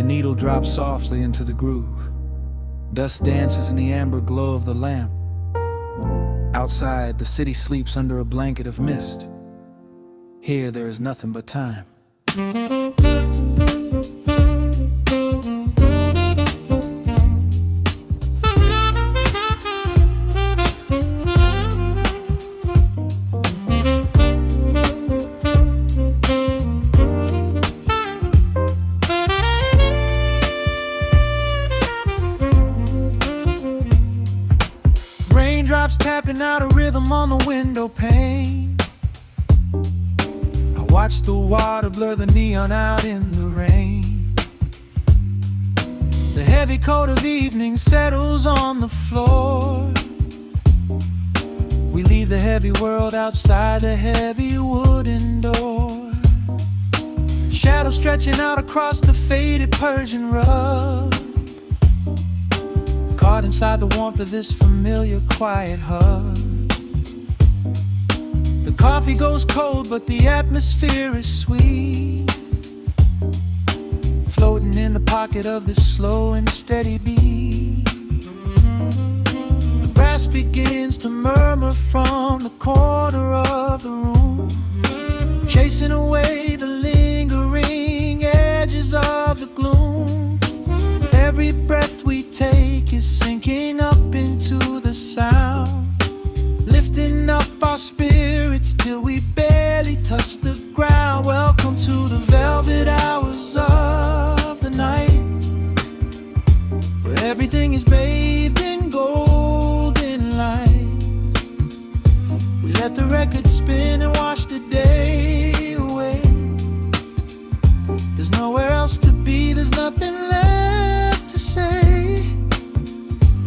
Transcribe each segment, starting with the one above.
The needle drops softly into the groove. Dust dances in the amber glow of the lamp. Outside, the city sleeps under a blanket of mist. Here, there is nothing but time. Raindrops tapping out a rhythm on the window pane. I watch the water blur the neon out in the rain. The heavy coat of evening settles on the floor. We leave the heavy world outside the heavy wooden door. Shadows stretching out across the faded Persian rug. Caught inside the warmth of this familiar quiet hug. The coffee goes cold, but the atmosphere is sweet. Floating in the pocket of this slow and steady beat. The brass begins to murmur from the corner of the room, chasing away the lingering edges of the gloom. Every breath we take is sinking up into the sound, lifting up our spirits till we barely touch the ground. Welcome to the velvet hours of the night, where everything is bathed in golden light. We let the record spin and wash the day away. There's nowhere else to be, there's nothing left to say.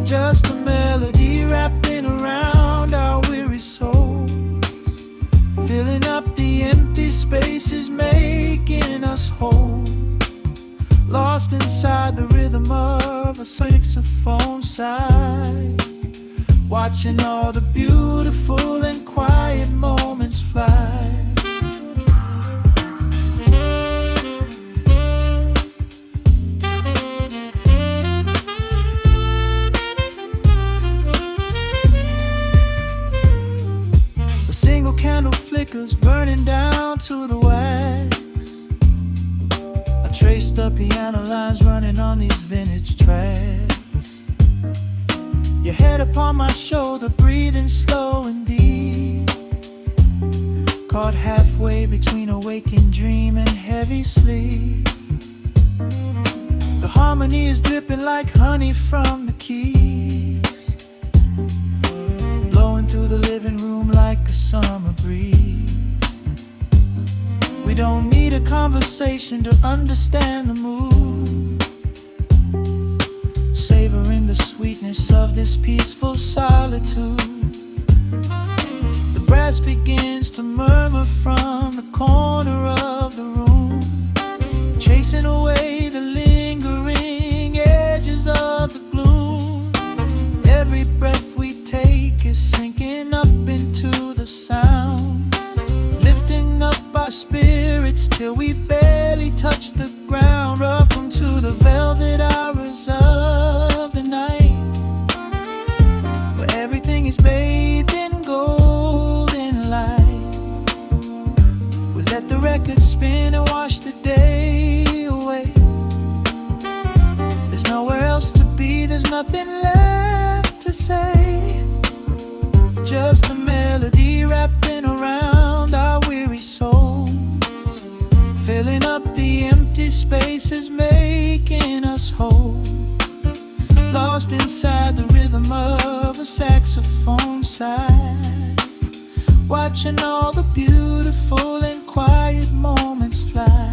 Just a melody wrapping around our weary souls, filling up the empty spaces, making us whole. Lost inside the rhythm of a saxophone sigh, watching all the beautiful and quiet moments fly. Candle flickers burning down to the wax. I trace the piano lines running on these vintage tracks. Your head upon my shoulder, breathing slow and deep, caught halfway between a waking dream and heavy sleep. The harmony is dripping like honey from the keys, blowing through the living room like a summer breeze. We don't need a conversation to understand the mood, savoring the sweetness of this peaceful solitude. The brass begins to murmur from the corner of the room, chasing away the lingering edges of the gloom. Every breath we take is sinking up into the sound, lifting up our spirits till we barely touch the ground. Welcome to the velvet hours of the night, where everything is bathed in golden light. We let the record spin and wash the day away. There's nowhere else to be, there's nothing left to say. Just a melody wrapping around our weary souls, filling up the empty spaces, making us whole. Lost inside the rhythm of a saxophone sigh, watching all the beautiful and quiet moments fly.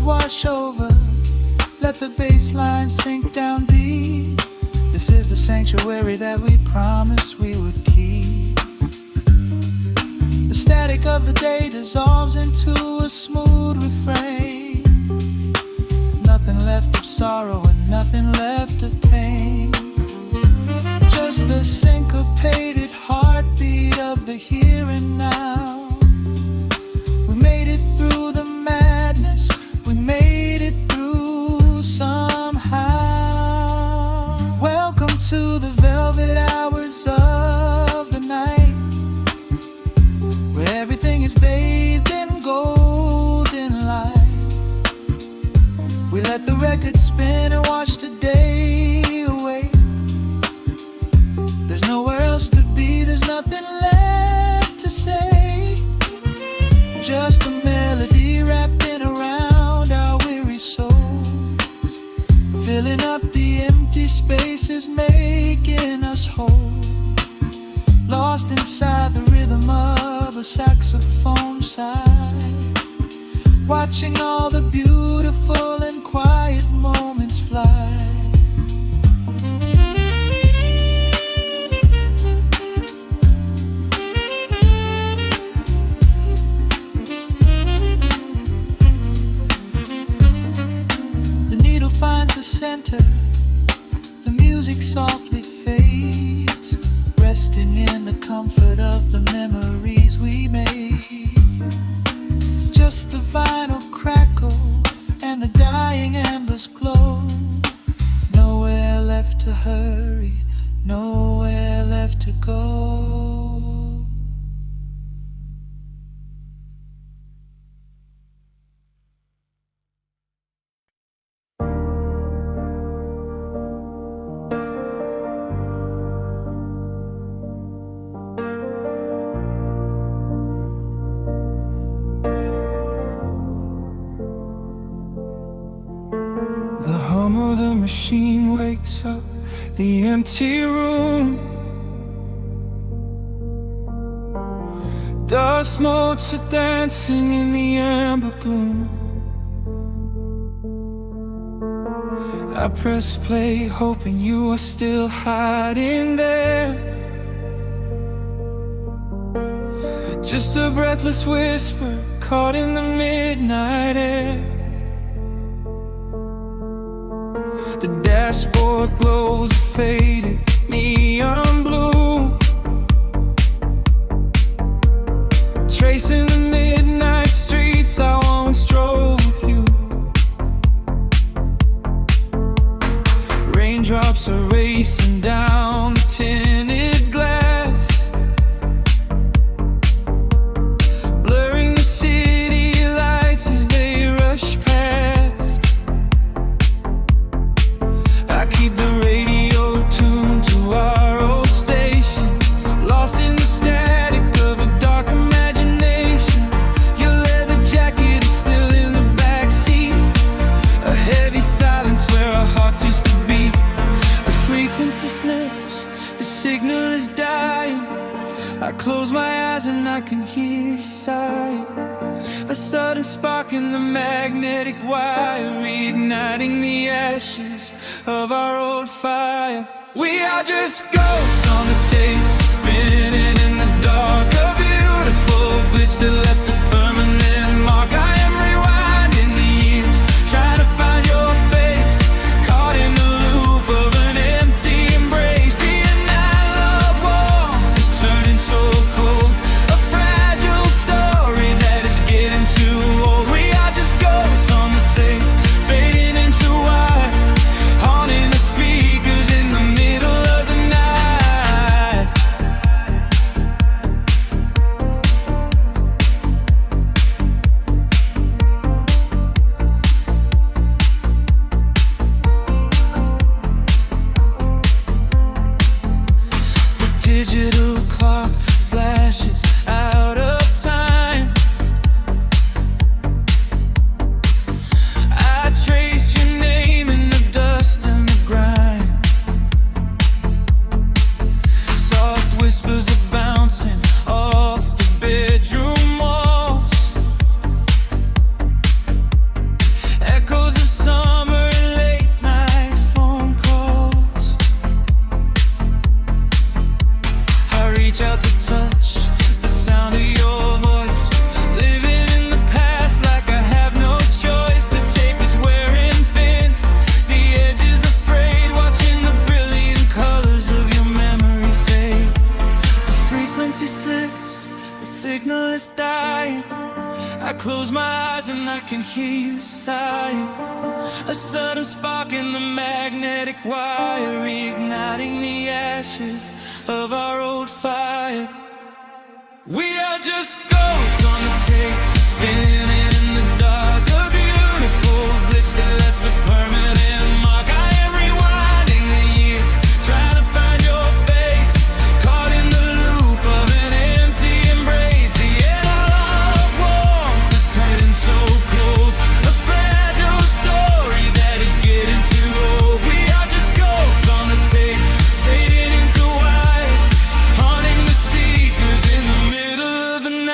Wash over, let the bass line sink down deep. This is the sanctuary that we promised we would keep. The static of the day dissolves into a smooth refrain. Nothing left of sorrow and nothing left of pain. Just the syncopated heartbeat of the here and now. We made it through the madness, we made it through somehow. Welcome to the velvet hours of the night, where everything is bathed in golden light. We let the record spin and watch the day away. There's nowhere else to be, there's nothing left to say. Just a melody wrapping around our weary souls, filling up the empty spaces, making us whole. Lost inside the rhythm of a saxophone sigh, watching all the beautiful and quiet moments fly. The needle finds the center, the music softly fades, resting in the comfort of the memories we made. Just the vinyl crackle and the dying embers glow. Nowhere left to hurry, nowhere left to go. The hum of the machine wakes up the empty room. Dust motes are dancing in the amber gloom. I press play, hoping you are still hiding there. Just a breathless whisper caught in the midnight air. The dashboard glows a faded neon blue, tracing the midnight streets I once drove with you. Raindrops are racing down the tinted glass, blurring the city lights as they rush past. I keep the radio tuned to our old station, lost in the static of a dark imagination. Your leather jacket is still in the backseat, a heavy silence where our hearts used to beat. The frequency slips, the signal is dying. I close my eyes and I can hear you sighing. A sudden spark in the magnetic wire, reigniting the ashes of our old fire. We are just ghosts on the tape, spinning in the dark. A beautiful glitch that left a permanent mark. I am rewinding the years, trying to find your face, caught in the loop of an empty embrace. The analog warmth is turning so cold, a fragile story that is getting too old. We are just ghosts on the tape, fading into white, haunting the speakers in the middle of the night. crying. I close my eyes and I can hear you sighing. A sudden spark in the magnetic wire, igniting the ashes of our old fire. We are just ghosts on the tape, spinning in the dark. A beautiful glitch that left a permanent mark. I am rewinding the years, trying to find your face, caught in the loop of an empty embrace. The analog warmth is turning so cold, a fragile story that is getting too old. We are just ghosts on the tape, fading into white, haunting the speakers in the middle of the night.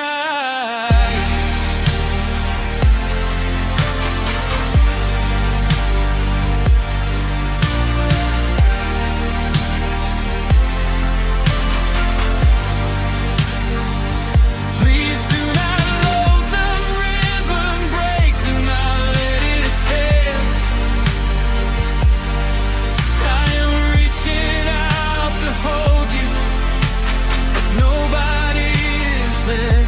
Please do not load the ribbon break, do not let it tear. I am reaching out to hold you, but nobody is there.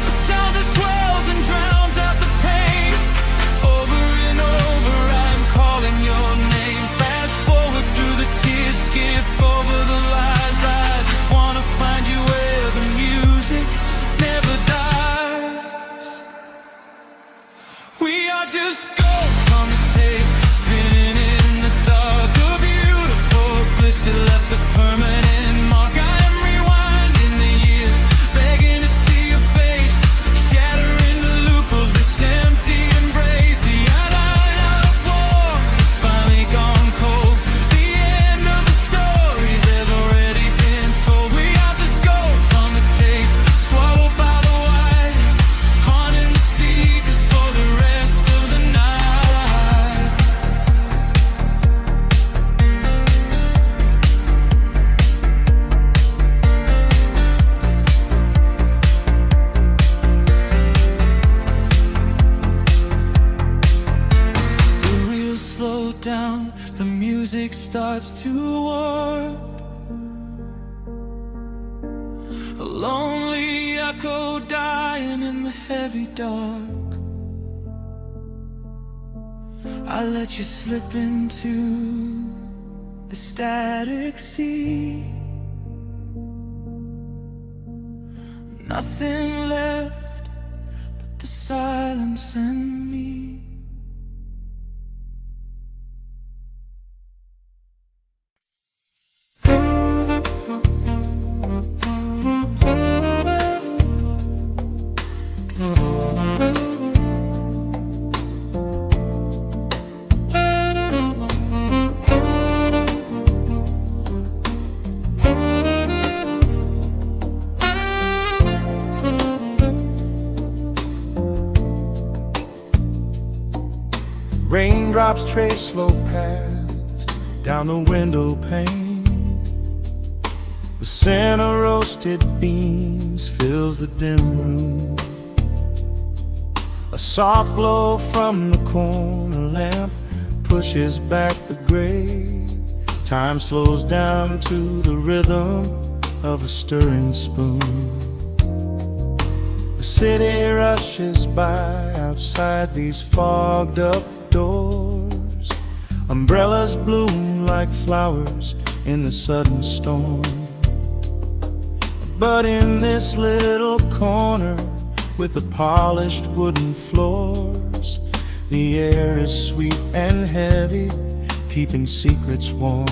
The sound that swells and drowns out the pain. Over and over I'm calling your name. Fast forward through the tears, skip over the lies. I just wanna find you where the music never dies. We are just ghosts on the tape, spinning in the dark. A beautiful glitch that left a permanent mark. I am rewinding the years, begging to see your face, shattering the loop of this empty embrace. The analog warmth has finally gone cold. The end of the stories has already been told. We are just ghosts on the tape, swallowed by the wire, haunting the speakers for the rest of the night. The reels slow down, the music starts to warp. A lonely echo dying in the heavy dark. I let you slip into the static sea. Nothing left but the silence and me. Raindrops trace slow paths down the window pane. The scent of roasted beans fills the dim room. A soft glow from the corner lamp pushes back the gray. Time slows down to the rhythm of a stirring spoon. The city rushes by outside these fogged up doors. Umbrellas bloom like flowers in the sudden storm. But in this little corner with the polished wooden floors, the air is sweet and heavy, keeping secrets warm.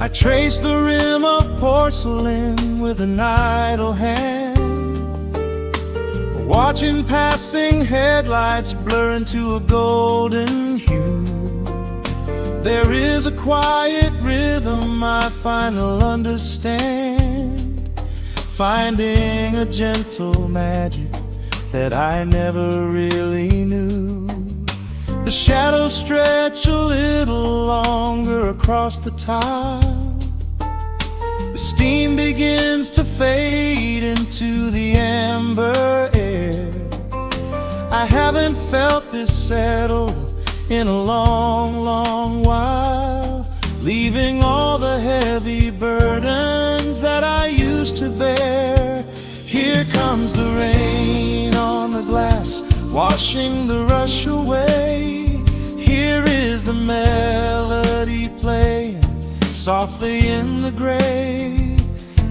I trace the rim of porcelain with an idle hand, watching passing headlights blur into a golden hue. There is a quiet rhythm I finally understand, finding a gentle magic that I never really knew. The shadows stretch a little longer across the tile. The steam begins to fade into the amber air. I haven't felt this settled in a long, long while, leaving all the heavy burdens that I used to bear Here comes the rain on the glass, washing the rush away. Here is the melody playing softly in the gray.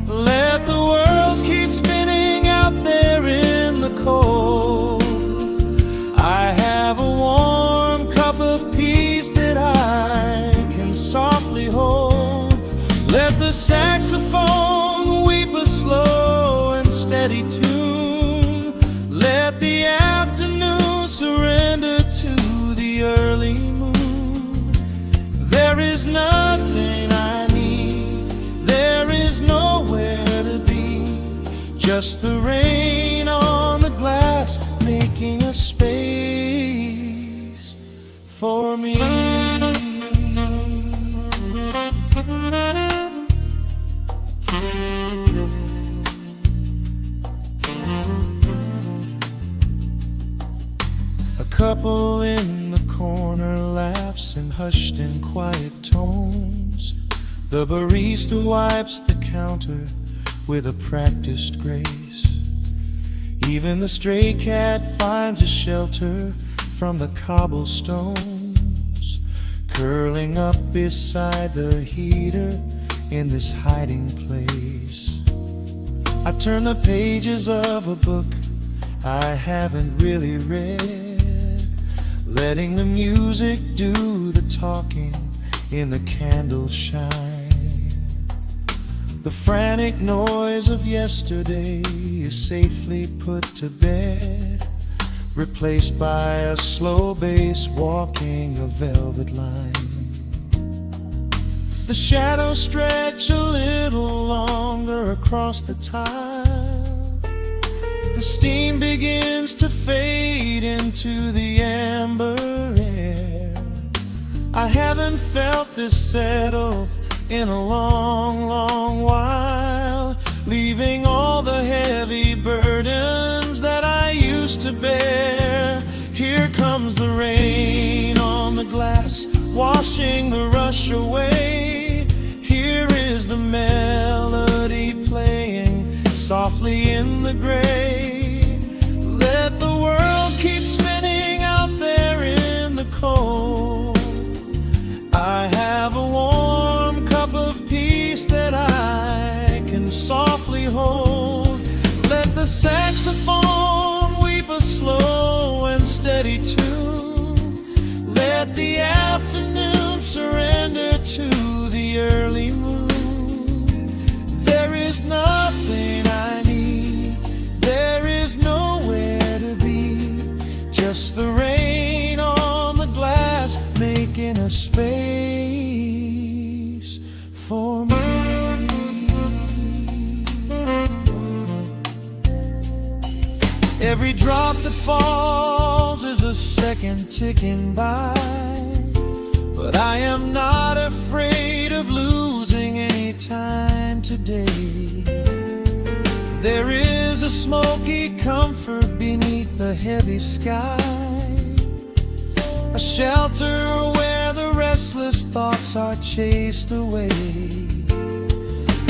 Let the world keep spinning out there in the cold. I have a warm cup of peace that I can softly hold. Let the saxophone weep a slow and steady tune. Let the afternoon surrender to the early moon. There is nothing I need, there is nowhere to be, just the rain on the glass making a space for me. A couple in the corner laughs in hushed and quiet tones. The barista wipes the counter with a practiced grace. Even the stray cat finds a shelter from the cobblestones, curling up beside the heater in this hiding place. I turn the pages of a book I haven't really read, letting the music do the talking in the candle shine. The frantic noise of yesterday is safely put to bed, replaced by a slow bass walking a velvet line. The shadows stretch a little longer across the tile. The steam begins to fade into the amber air. I haven't felt this settle in a long, long while, leaving all the heavy burdens that I used to bear. Here comes the rain on the glass, washing the rush away. Here is the melody playing softly in the gray. Let the world keep spinning out there in the cold. I have a warm cup of peace that I can softly hold. Let the saxophone weep a slow and steady tune. Let the afternoon surrender to the early moon. There is nothing I need, there is nowhere to be, just the rain on the glass making a space for me. Every drop that falls is a second ticking by, but I am not afraid of losing any time today. There is a smoky comfort beneath the heavy sky, a shelter where the restless thoughts are chased away.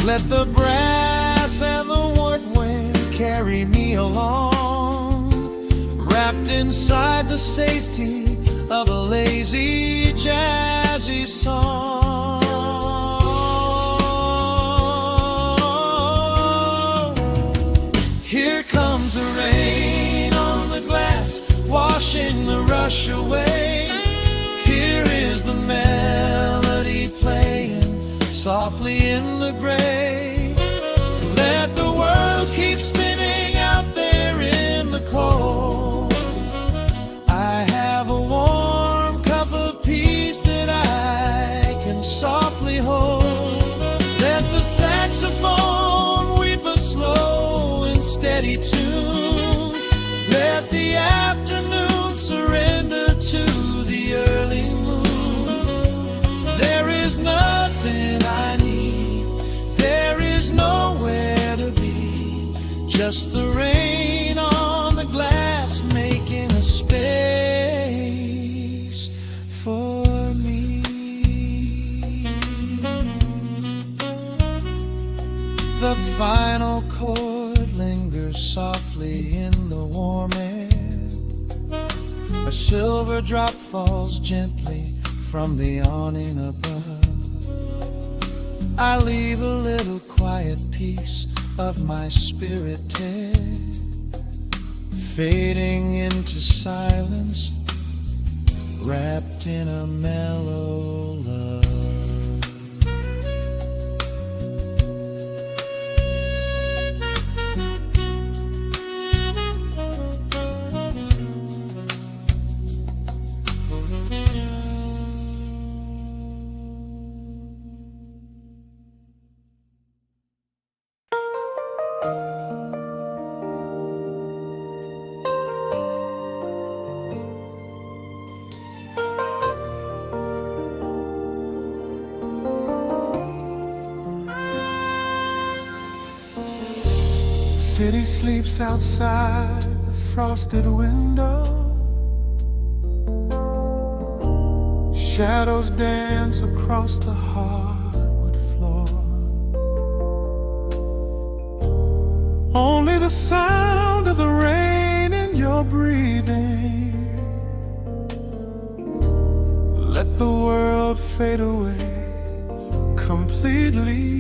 Let the brass and the woodwind carry me along, wrapped inside the safety of a lazy, jazzy song. Here comes the rain on the glass, washing the rush away. Here is the melody playing softly in the gray. Let the world keep spinning out there in the cold. I have a warm cup of peace that I can softly hold. Let the saxophone weep a slow and steady tune. Let the afternoon surrender to the early moon. There is nothing I need, there is nowhere to be, just the rain on the glass making a space for me. The final chord lingers lingers softly in the warm air. A silver drop falls gently from the awning above. I leave a little quiet piece of my spirit there, fading into silence, wrapped in a mellow love. City sleeps outside the frosted window. Shadows dance across the hardwood floor. Only the sound of the rain in your breathing. Let the world fade away completely.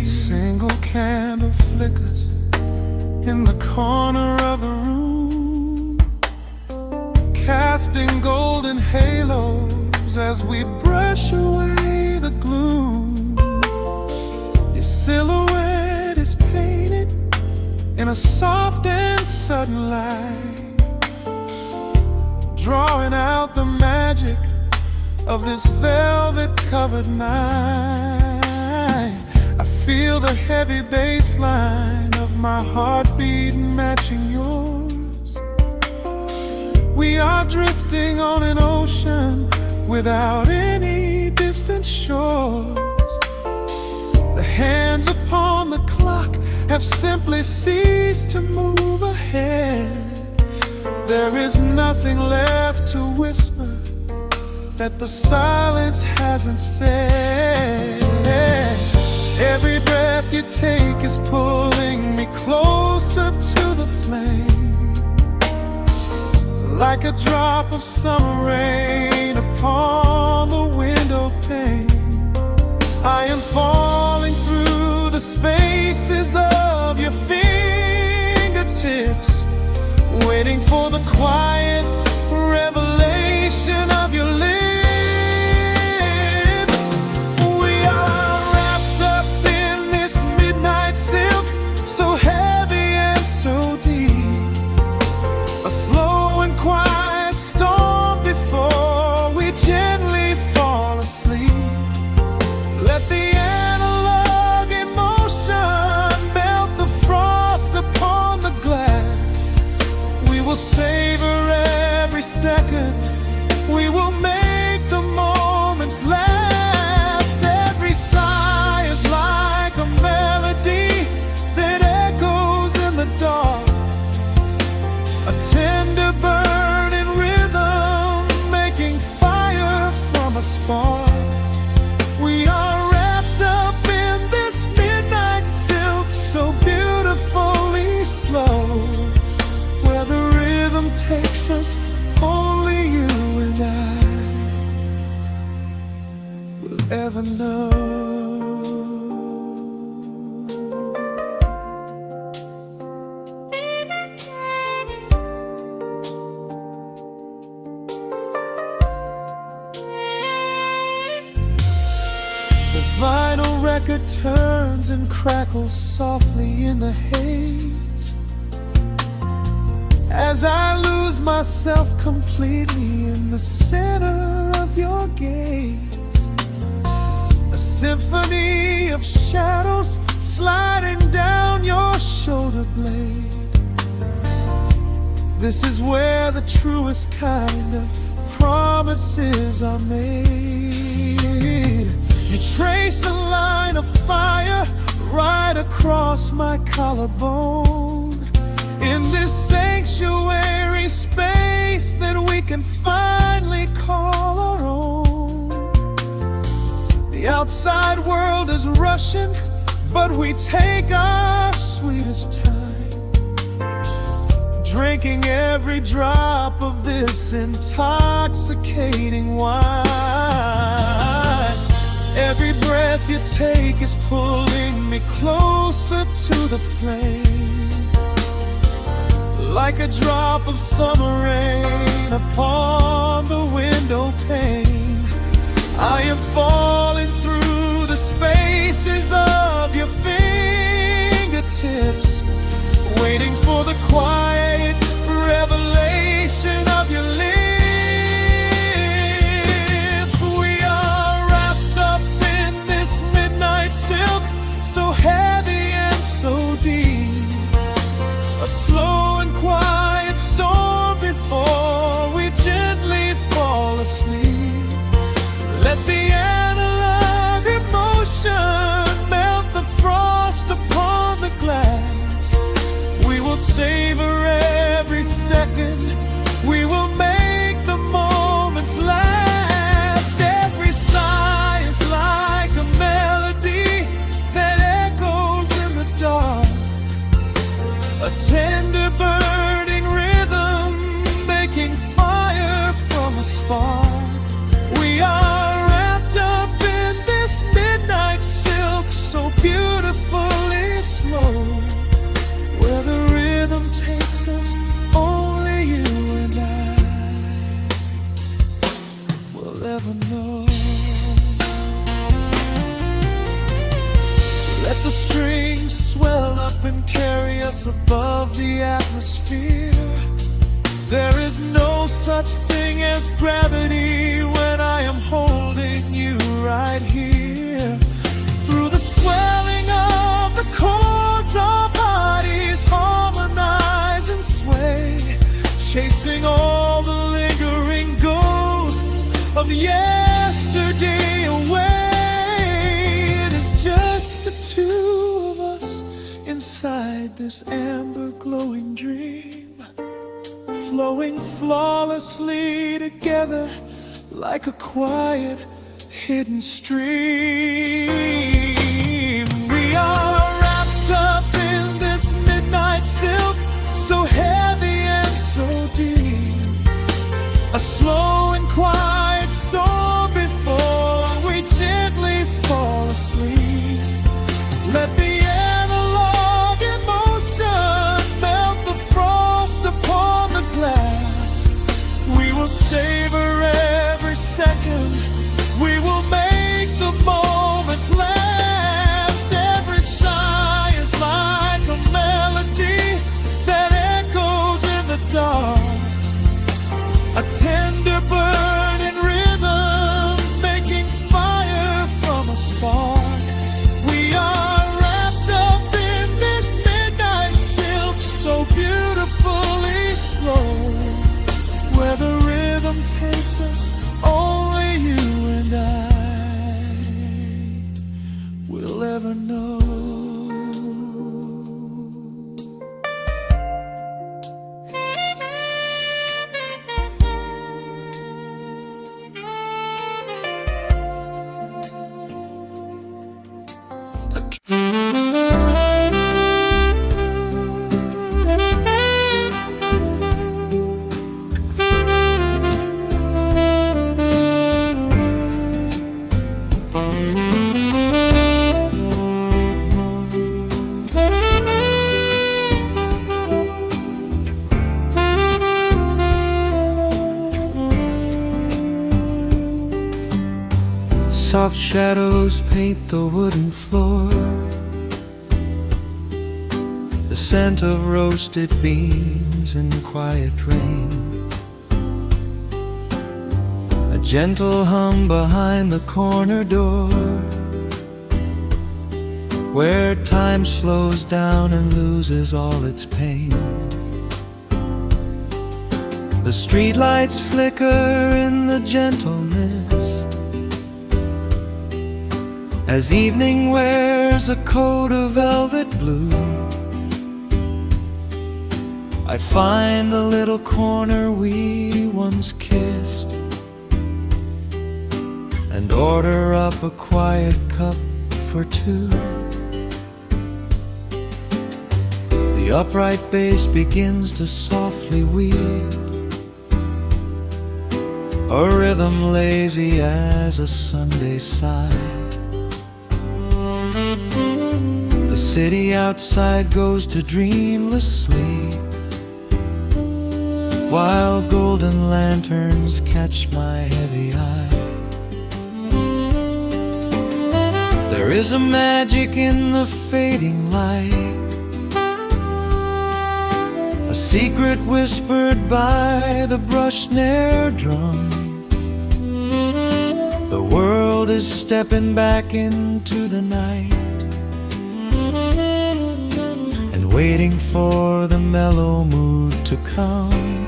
Single candle flickers in the corner of the room, casting golden halos as we brush away the gloom. Your silhouette is painted in a soft and sudden light, drawing out the magic of this velvet-covered night. I feel the heavy bass line of my heartbeat matching yours. We are drifting on an ocean without any distant shores. The hands upon the clock have simply ceased to move ahead. There is nothing left to whisper that the silence hasn't said. Every breath you take is pulling me closer to the flame, like a drop of summer rain upon the window pane. I am falling through the spaces of your fingertips, waiting for the quiet revelation of your lips. So heavy and so deep, a slow and quiet storm before we gently fall asleep. Let the analog emotion melt the frost upon the glass. We will savor every second, we will make the moments last. Every sigh is like a melody that echoes in the dark, a tender burning rhythm making fire from a spark. We are wrapped up in this midnight silk, so beautifully slow, where the rhythm takes us, only you and I will ever know. The vinyl record turns and crackles softly in the haze, as I lose myself completely in the center of your gaze. A symphony of shadows sliding down your shoulder blade. This is where the truest kind of promises are made. You trace a line of fire right across my collarbone, in this sanctuary space that we can finally call our own. The outside world is rushing, but we take our sweetest time, drinking every drop of this intoxicating wine. Every breath you take is pulling me closer to the flame, like a drop of summer rain upon the window pane. I am falling through the spaces of your fingertips, waiting for the quiet revelation of your lips. We are wrapped up in this midnight silk, so heavy and so deep, a slow and quiet storm before we gently fall asleep. Let the analog emotion melt the frost upon the glass. We will savor every second, we will make the moments last. Every sigh is like a melody that echoes in the dark, a tender burning rhythm making fire from a spark. We are wrapped up in this midnight silk, so beautifully slow, where the rhythm takes us, only you and I will ever know. Let the strings swell up and carry us above the atmosphere. There is no such thing as gravity when I am holding you right here. Through the swelling of the chords, our bodies harmonize and sway, chasing all the lingering ghosts of yesterday away. It is just the two of us inside this amber glowing dream, flowing flawlessly together like a quiet hidden stream. We are wrapped up in this midnight silk, so heavy and so deep, a slow and quiet storm before we gently fall asleep. Let the analog emotion melt the frost upon the glass. We will savor every second, we will make the moments last. Every sigh is like a melody that echoes in the dark, a tender burning rhythm making fire from a spark. We are wrapped up in this midnight silk, so beautifully slow, where the rhythm takes us, only you and I will ever know. Soft shadows paint the wooden floor, the scent of roasted beans and quiet rain, a gentle hum behind the corner door, where time slows down and loses all its pain. The streetlights flicker in the gentle mist, as evening wears a coat of velvet blue. I find the little corner we once kissed, and order up a quiet cup for two. The upright bass begins to softly weave, a rhythm lazy as a Sunday sigh. The city outside goes to dreamless sleep, while golden lanterns catch my heavy eye. There is a magic in the fading light, a secret whispered by the brush snare drum. The world is stepping back into the night and waiting for the mellow mood to come.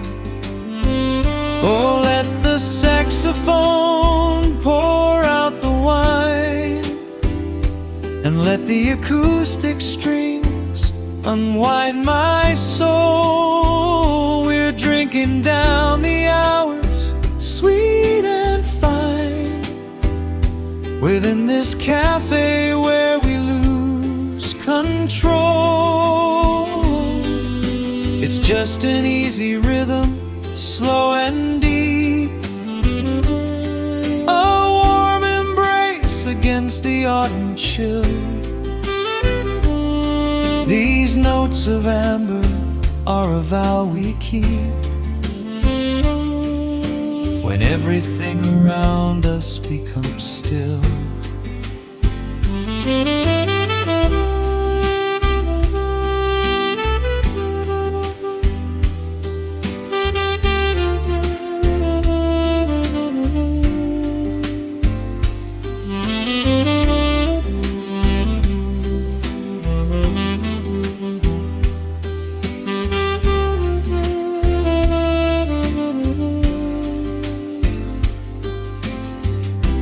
Oh, let the saxophone pour out the wine, and let the acoustic strings unwind my soul. We're drinking down the hours, sweet and fine, within this cafe where we lose control. It's just an easy rhythm, slow and deep, a warm embrace against the autumn chill. These notes of amber are a vow we keep, when everything around us becomes still.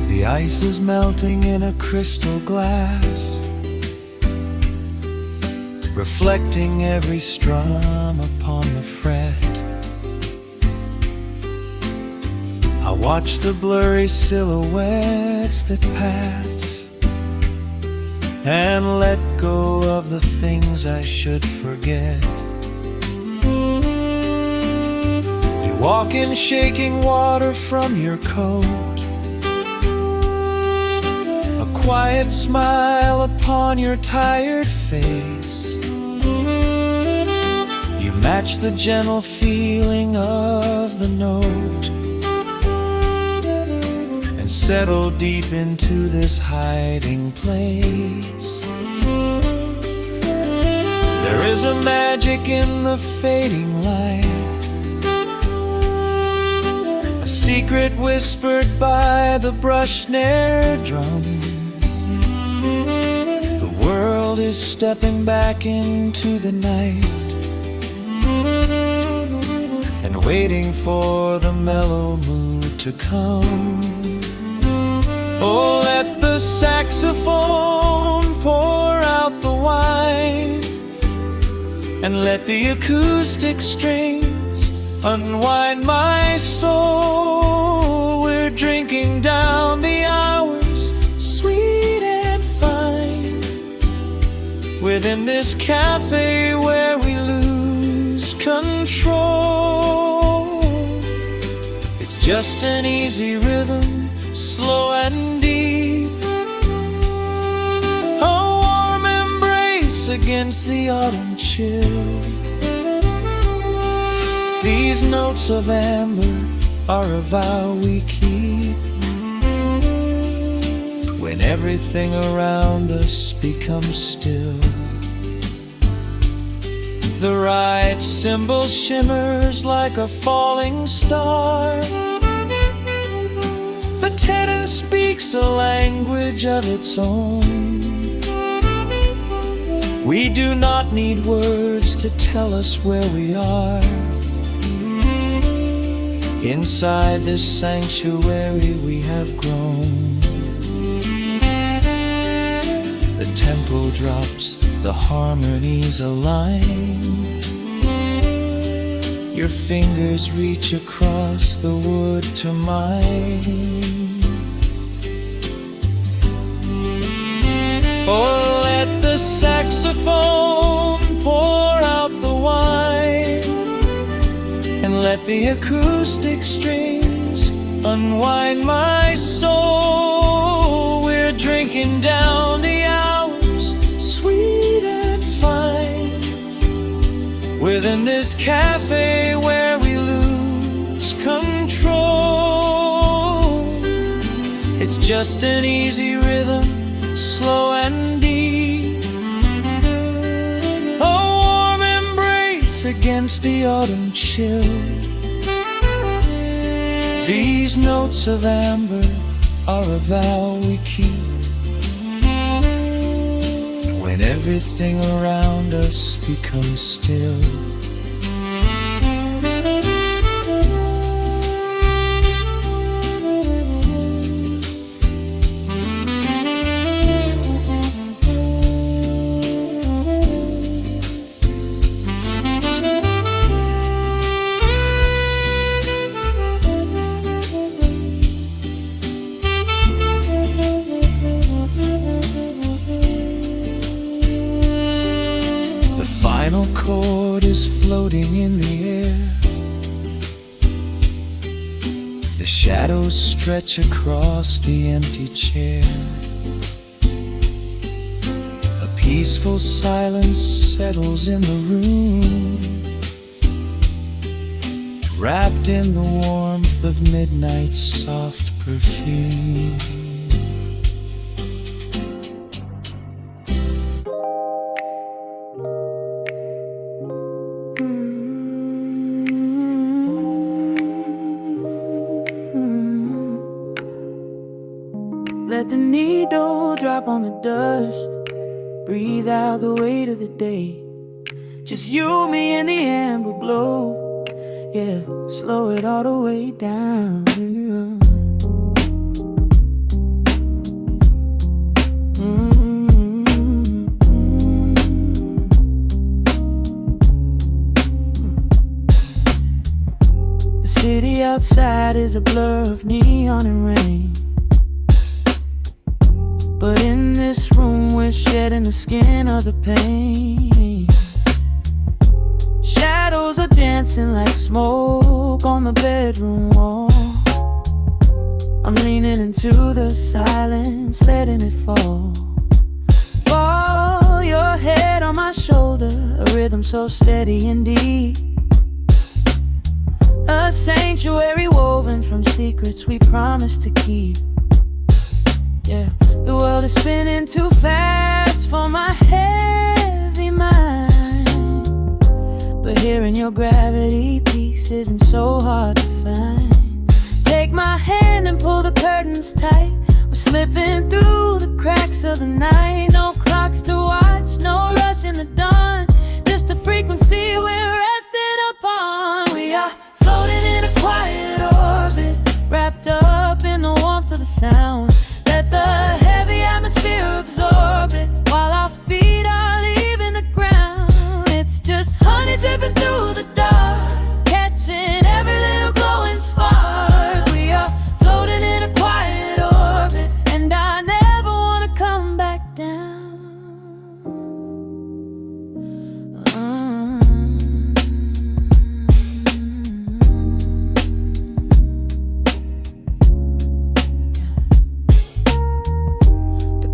The ice is melting in a crystal glass, reflecting every strum upon the fret. I watch the blurry silhouettes that pass, and let go of the things I should forget. You walk in shaking water from your coat, quiet smile upon your tired face. You match the gentle feeling of the note, and settle deep into this hiding place. There is a magic in the fading light, a secret whispered by the brush snare drum. The world is stepping back into the night and waiting for the mellow mood to come. Oh, let the saxophone pour out the wine, and let the acoustic strings unwind my soul. We're drinking down the hours, sweet and fine, within this cafe where we lose control. It's just an easy rhythm, slow and deep, a warm embrace against the autumn chill. These notes of amber are a vow we keep, when everything around us becomes still. The right cymbal shimmers like a falling star, the tenor speaks a language of its own. We do not need words to tell us where we are. Inside this sanctuary we have grown. The tempo drops, the harmonies align. Your fingers reach across the wood to mine. Oh, let the saxophone pour out Let the acoustic strings unwind my soul. We're drinking down the hours, sweet and fine, within this cafe where we lose control. It's just an easy rhythm, slow and deep, a warm embrace against the autumn chill. These notes of amber are a vow we keep when everything around us becomes still. The final chord is floating in the air. The shadows stretch across the empty chair. A peaceful silence settles in the room, wrapped in the warmth of midnight's soft perfume. Let the needle drop on the dust. Breathe out the weight of the day. Just you, me, and the amber glow. Yeah, slow it all the way down. The city outside is a blur of neon and rain, but in this room we're shedding the skin of the pain. Shadows are dancing like smoke on the bedroom wall. I'm leaning into the silence, letting it fall. Fall your head on my shoulder, a rhythm so steady and deep, a sanctuary woven from secrets we promised to keep. Yeah, the world is spinning too fast for my heavy mind, but hearing your gravity piece isn't so hard to find. Take my hand and pull the curtains tight. We're slipping through the cracks of the night. No clocks to watch, no rush in the dawn, just a frequency we're resting upon. We are floating in a quiet orbit, wrapped up in the warmth of the sound. Let the heavy atmosphere absorb it while our feet are leaving the ground. It's just honey dripping through the dark, catching every little glowing spark. We are floating in a quiet orbit, and I never want to come back down.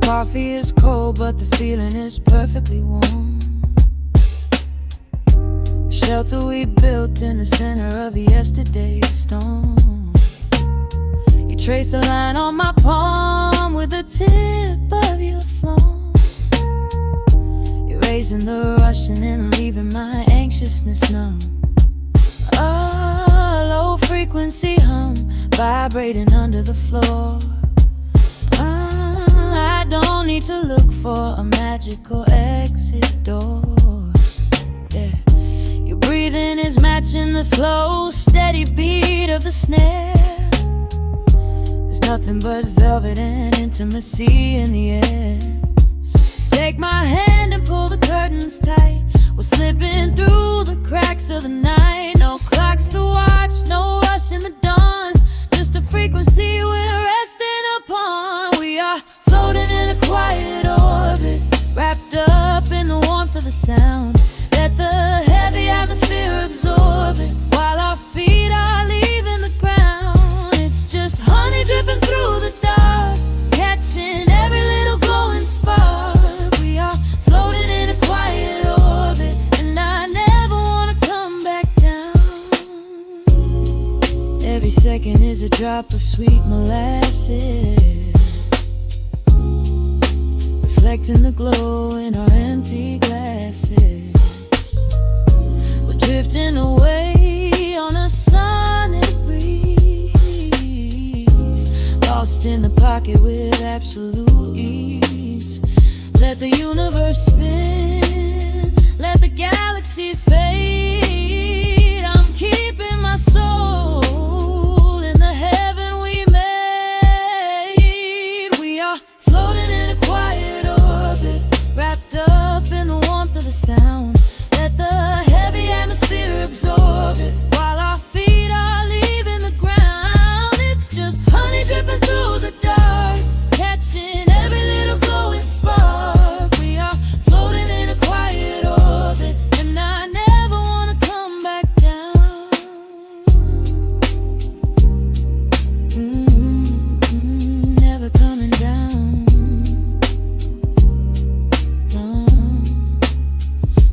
Coffee is cold, but the feeling is perfectly warm. Shelter we built in the center of yesterday's storm. You trace a line on my palm with the tip of your phone, erasing the rushing and leaving my anxiousness numb. A low frequency hum vibrating under the floor. I don't need to look for a magical exit door. Yeah, your breathing is matching the slow, steady beat of the snare. There's nothing but velvet and intimacy in the air. Take my hand and pull the curtains tight. We're slipping through the cracks of the night. No clocks to watch, no rush in the dawn, just a frequency we're resting upon. We are floating in a quiet orbit, wrapped up in the warmth of the sound. Let the heavy atmosphere absorb it while our feet is a drop of sweet molasses, reflecting the glow in our empty glasses. We're drifting away on a sonic breeze, lost in the pocket with absolute ease. Let the universe spin, let the galaxies fade. I'm keeping my soul in the heaven we made. We are floating in a quiet orbit, wrapped up in the warmth of the sound. Let the heavy atmosphere absorb it, while our feet are leaving the ground. It's just honey dripping through the dark, catching every little glowing spark. We are floating in a quiet orbit, and I never want to come back down. Never coming down. No,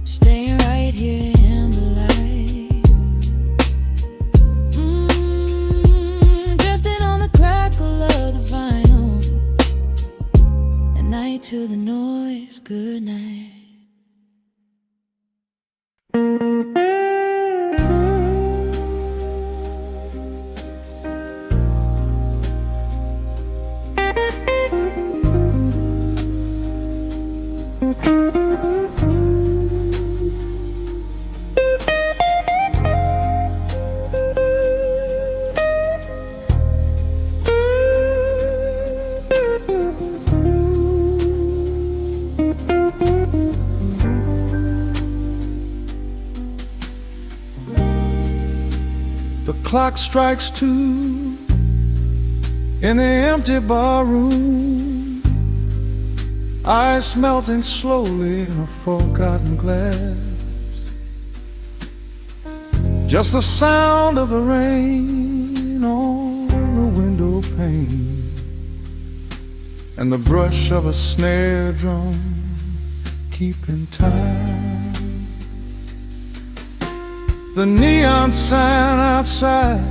just staying right here in the light. Drifting on the crackle of the vinyl. At night to the noise, good night. The clock strikes 2 in the empty bar room, ice melting slowly in a forgotten glass. Just the sound of the rain on the window pane, and the brush of a snare drum keeping time. The neon sign outside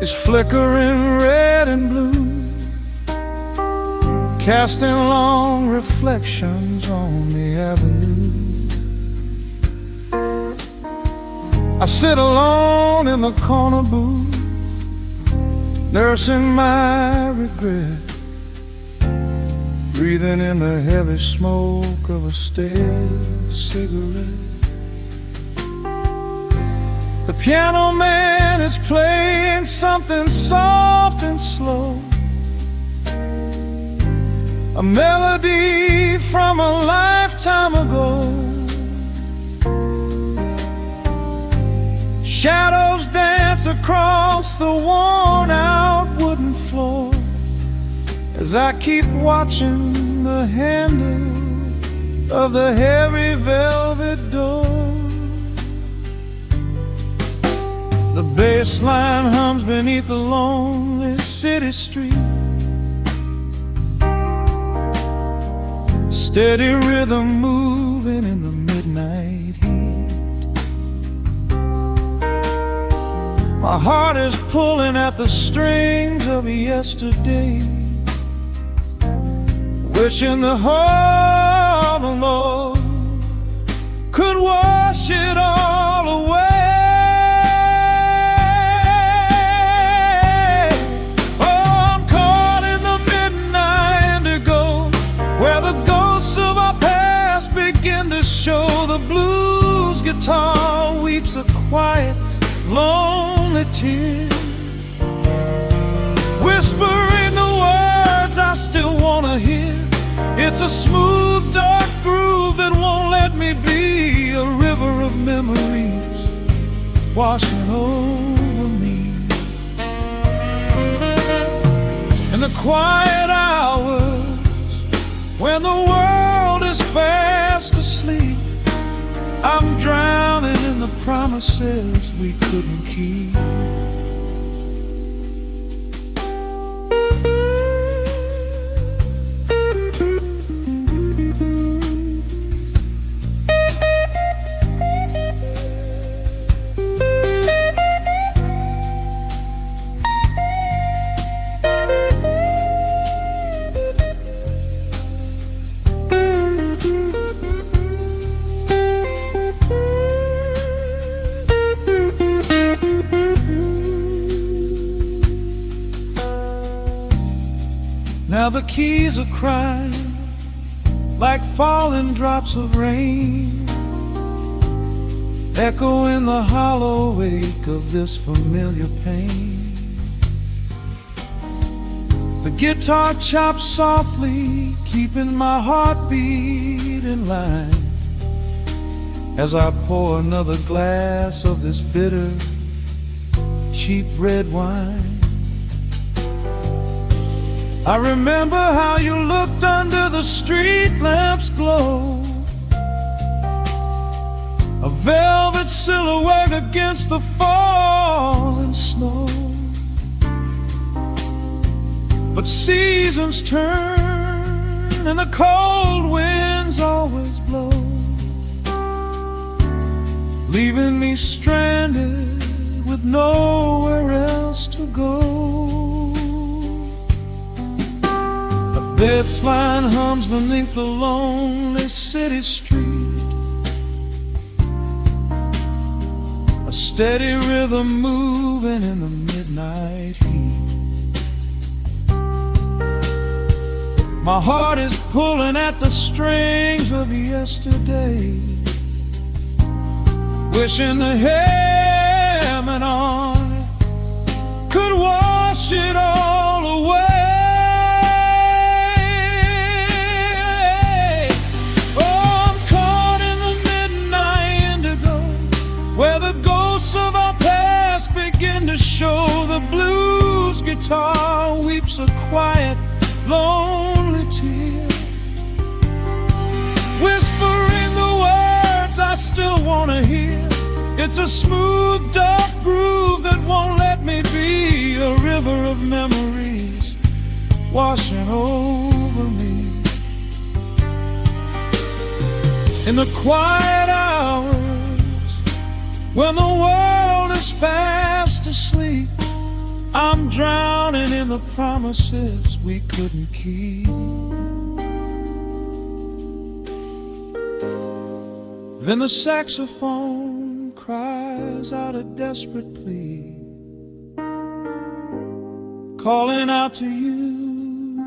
is flickering red and blue, casting long reflections on the avenue. I sit alone in the corner booth, nursing my regret, breathing in the heavy smoke of a stale cigarette. The piano man is playing something soft and slow, a melody from a lifetime ago. Shadows dance across the worn-out wooden floor as I keep watching the handle of the heavy velvet door. The bass line hums beneath the lonely city street, steady rhythm moving in the midnight heat. My heart is pulling at the strings of yesterday, wishing the heart alone could wash it all away. Show the blues guitar weeps a quiet, lonely tear, whispering the words I still wanna hear. It's a smooth, dark groove that won't let me be, a river of memories washing over me. In the quiet hours when the world is fast asleep, I'm drowning in the promises we couldn't keep. Now the keys are crying like falling drops of rain, echo in the hollow wake of this familiar pain. The guitar chops softly, keeping my heartbeat in line, as I pour another glass of this bitter, cheap red wine. I remember how you looked under the street lamp's glow, a velvet silhouette against the falling snow. But seasons turn and the cold winds always blow, leaving me stranded with nowhere else to go. A bass line hums beneath the lonely city street, a steady rhythm moving in the midnight heat. My heart is pulling at the strings of yesterday, wishing the hammer on it could wash it all away. Oh, I'm caught in the midnight indigo, where the ghosts of our past begin to show. The blues guitar weeps a quiet, lonely tear, whispering the words I still want to hear. It's a smooth, dark groove that won't let me be, a river of memories washing over me. In the quiet hours, when the world is fast asleep, I'm drowning in the promises we couldn't keep. Then the saxophone cries out a desperate plea, calling out to you,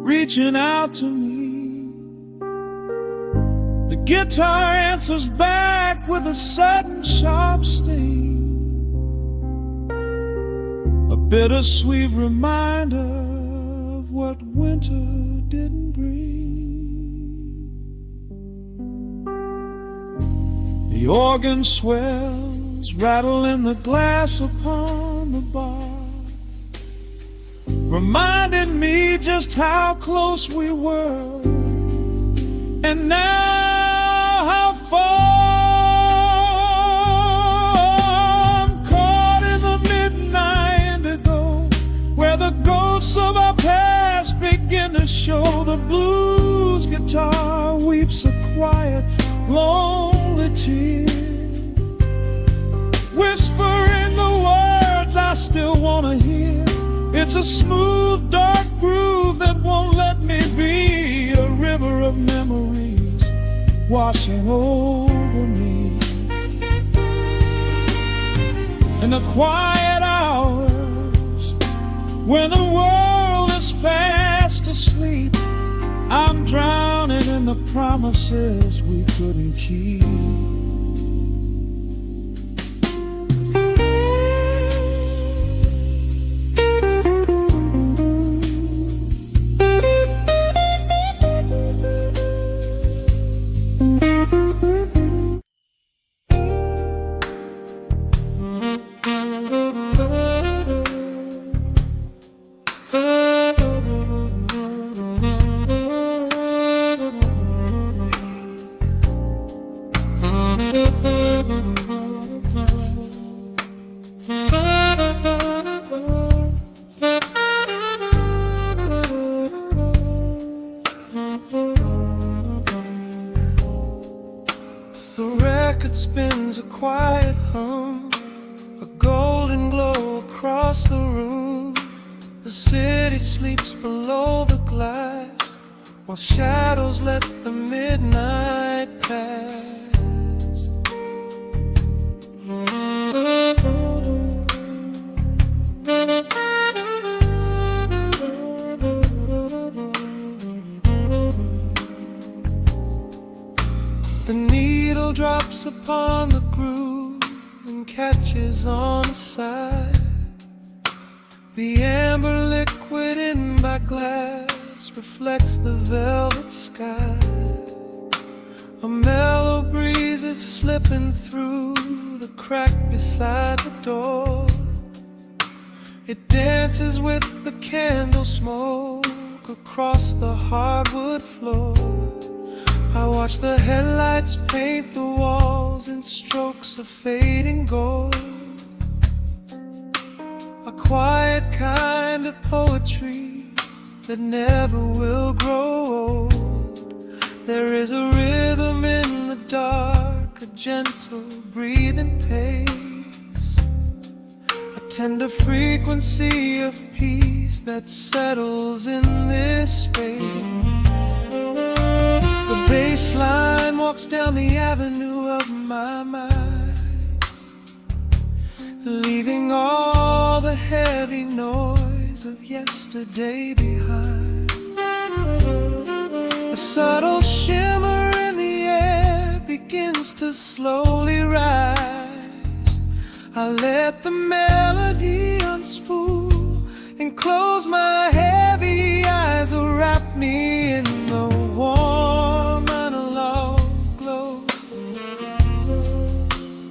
reaching out to me. The guitar answers back with a sudden sharp sting, a bittersweet reminder of what winter didn't bring. The organ swells, rattling the glass upon the bar, reminding me just how close we were, and now how far. I'm caught in the midnight indigo, where the ghosts of our past begin to show. The blues guitar weeps a quiet, lonely tear, whispering the words I still want to hear. It's a smooth, dark groove that won't let me be, a river of memories washing over me. In the quiet hours, when the world is fast asleep, I'm drowning in the promises we couldn't keep. Spins a quiet hum, a golden glow across the room. The city sleeps below the glass, while shadows let the midnight pass. The needle drops upon the groove and catches on the side. The amber liquid in my glass reflects the velvet sky. A mellow breeze is slipping through the crack beside the door. It dances with the candle smoke across the hardwood floor. I watch the headlights paint the walls in strokes of fading gold. A quiet kind of poetry that never will grow old. There is a rhythm in the dark, a gentle breathing pace, a tender frequency of peace that settles in this space. The bass line walks down the avenue of my mind, leaving all the heavy noise of yesterday behind. A subtle shimmer in the air begins to slowly rise. I let the melody unspool and close my heavy eyes, wrap me in the warm analog glow,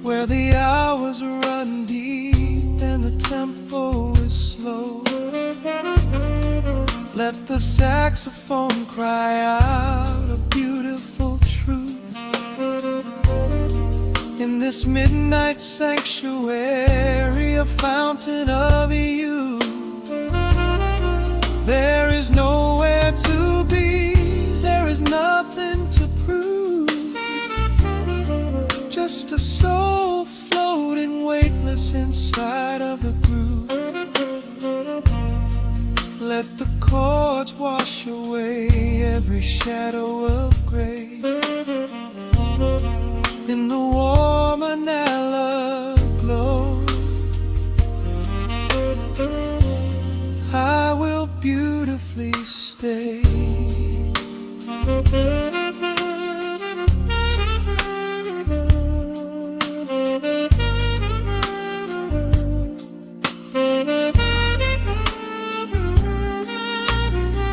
where the hours run deep and the tempo is slow. Let the saxophone cry out a beautiful truth. In this midnight sanctuary, a fountain of youth. There is nowhere to be, there is nothing to prove. Just a soul floating weightless inside of the groove. Let the chords wash away every shadow of gray. In the warm analog glow, I will beautifully stay.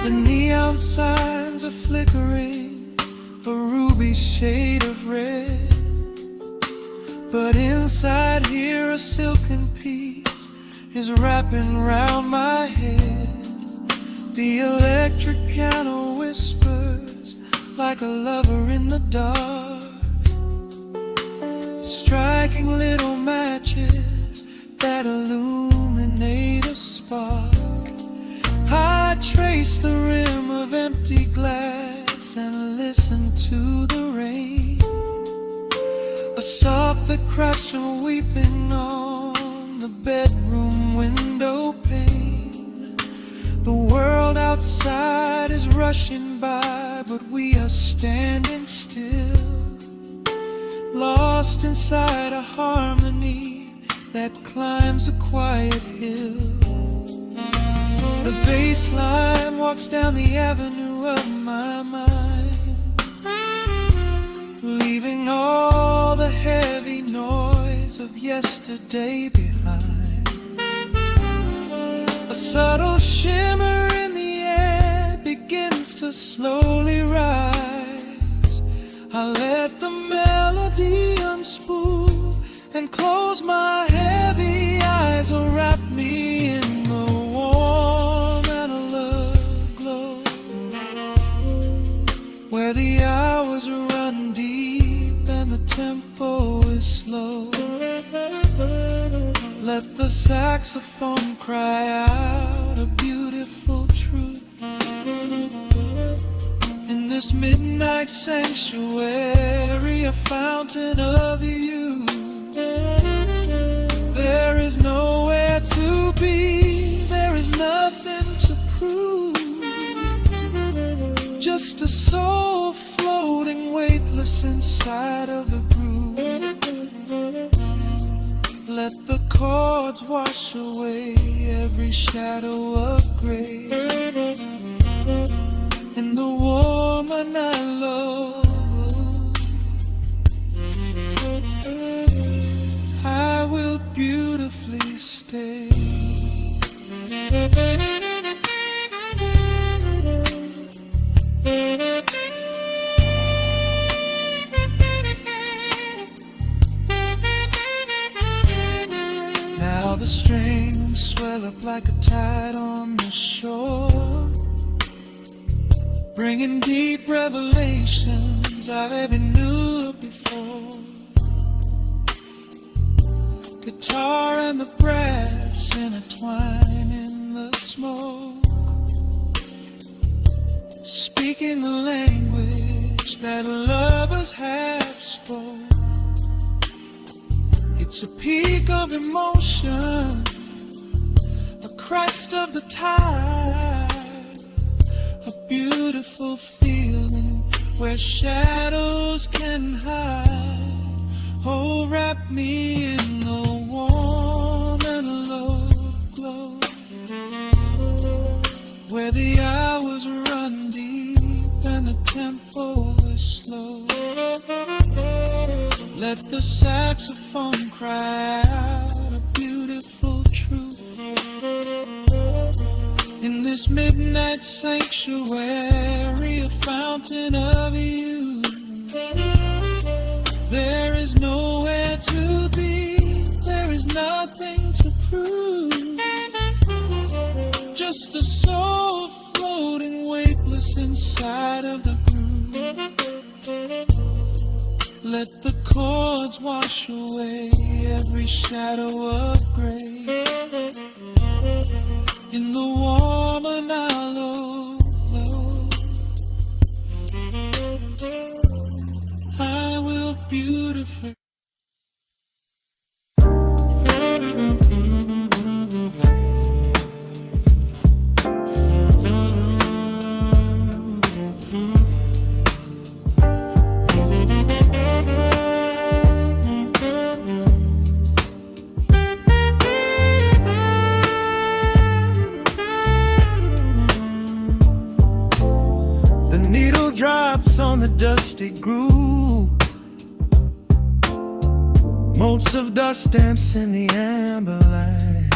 The neon signs are flickering, a ruby shade of red. But inside here a silken peace is wrapping round my head. The electric piano whispers like a lover in the dark, striking little matches that illuminate a spark. I trace the rim of empty glass and listen to the rain, a soft that cracks from weeping on the bedroom window pane. The world outside is rushing by, but we are standing still, lost inside a harmony that climbs a quiet hill. The bass line walks down the avenue of my mind, leaving all the heavy noise of yesterday behind. A subtle shimmer in the air begins to slowly rise. I let the melody unspool and close my heavy eyes, will wrap me in the warm analog glow, where the hours run deep and the tempo is slow. Let the saxophone cry out a beautiful truth. In this midnight sanctuary, a fountain of youth. There is nowhere to be, there is nothing to prove. Just a soul floating weightless inside of the groove. Let the chords wash away every shadow of gray. In the warm analog, the strings swell up like a tide on the shore, bringing deep revelations I've ever knew before. Guitar and the brass intertwine in the smoke, speaking the language that lovers have spoke. It's a peak of emotion, a crest of the tide, a beautiful feeling where shadows can hide. Oh, wrap me in the warm and low glow, where the hours run deep and the tempo is slow. Let the saxophone cry out a beautiful truth in this midnight sanctuary, a fountain of youth. There is nowhere to be, there is nothing to prove, just a soul floating weightless inside of the groove. Let the chords wash away every shadow of gray in the warm and hollow glow. I will beautify. Drops on the dusty groove, motes of dust dance in the amber light.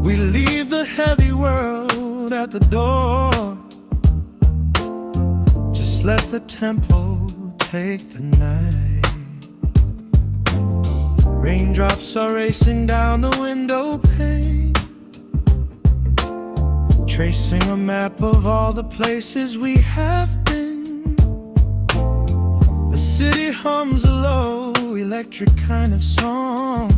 We leave the heavy world at the door, just let the tempo take the night. Raindrops are racing down the window pane, tracing a map of all the places we have been. The city hums a low, electric kind of song,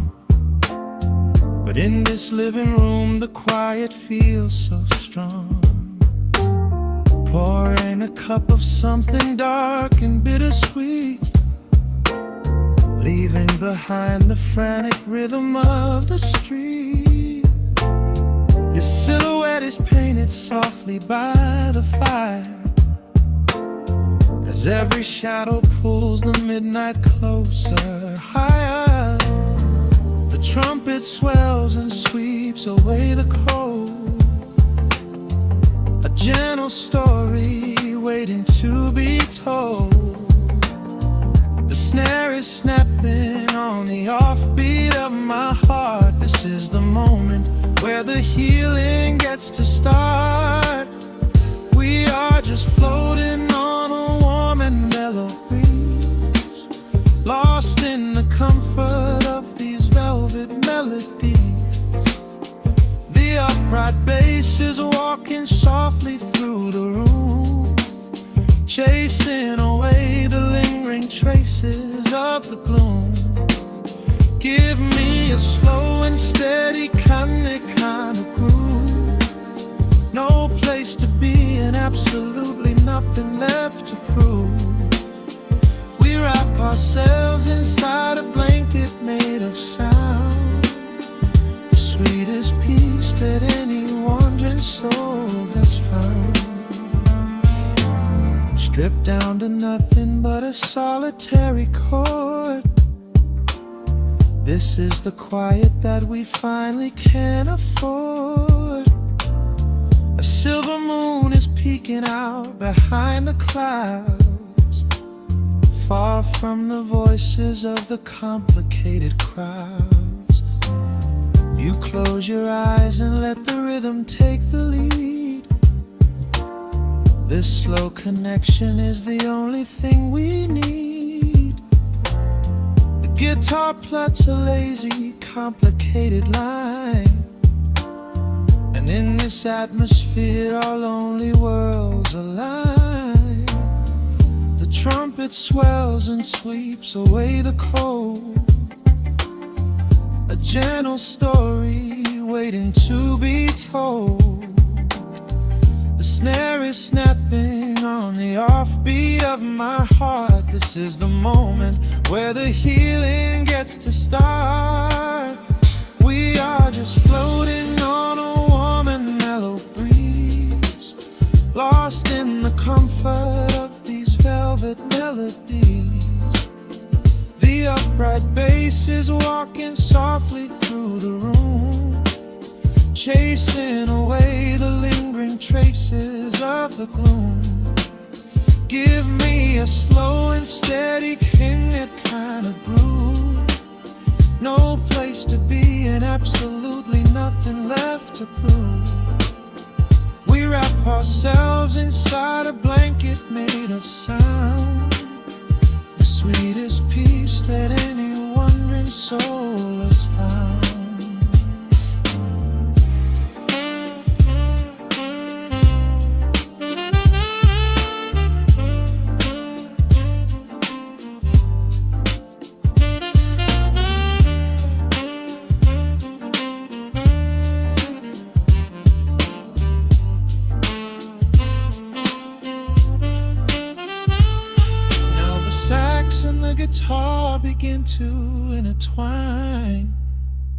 but in this living room the quiet feels so strong. Pouring a cup of something dark and bittersweet, leaving behind the frantic rhythm of the street. Your silhouette is painted softly by the fire, as every shadow pulls the midnight closer, higher. The trumpet swells and sweeps away the cold, a gentle story waiting to be told. The snare is snapping on the offbeat of my heart. This is the moment where the healing gets to start. We are just floating on a warm and mellow breeze, lost in the comfort of these velvet melodies. The upright bass is walking softly through the room, chasing away the lingering traces of the gloom. Give me a slow and steady kind of groove, no place to be and absolutely nothing left to prove. We wrap ourselves inside a blanket made of sound, the sweetest peace that any wandering soul has found. Stripped down to nothing but a solitary chord, this is the quiet that we finally can afford. A silver moon is peeking out behind the clouds, far from the voices of the complicated crowds. You close your eyes and let the rhythm take the lead. This slow connection is the only thing we need. The guitar plucks a lazy complicated line. And in this atmosphere, our lonely worlds align. The trumpet swells and sweeps away the cold. A gentle story waiting to be told. The snare is snapping on the offbeat of my heart. This is the moment where the healing gets to start. We are just floating on a warm and mellow breeze, lost in the comfort of these velvet melodies. The upright bass is walking softly through the room, chasing away the lingering traces of the gloom. Give me a slow and steady kinglet kind of groove. No place to be and absolutely nothing left to prove. We wrap ourselves inside a blanket made of sound, the sweetest peace that any wandering soul has found. And the guitar begin to intertwine,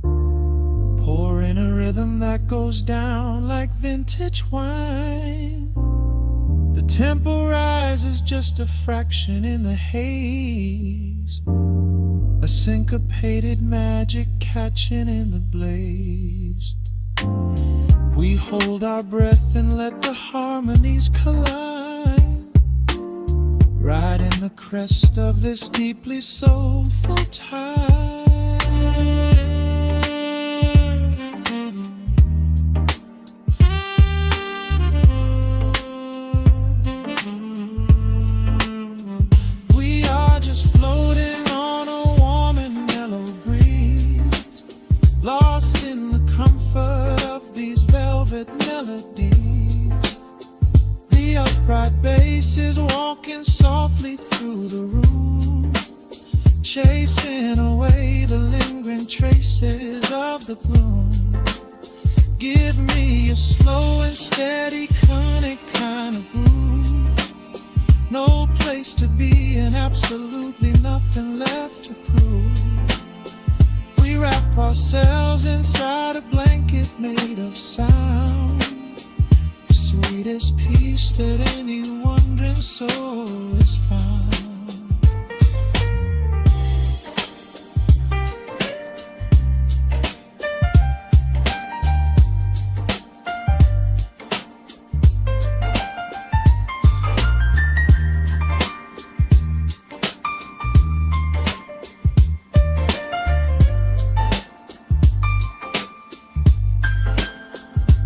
pouring a rhythm that goes down like vintage wine. The tempo rises just a fraction in the haze, a syncopated magic catching in the blaze. We hold our breath and let the harmonies collide, right in the crest of this deeply soulful tide. We are just floating on a warm and mellow breeze, lost in the comfort of these velvet melodies. The upright bass is walking softly through the room, chasing away the lingering traces of the gloom. Give me a slow and steady conic kind of groove. No place to be and absolutely nothing left to prove. We wrap ourselves inside a blanket made of sound, sweetest peace that any wandering soul has found.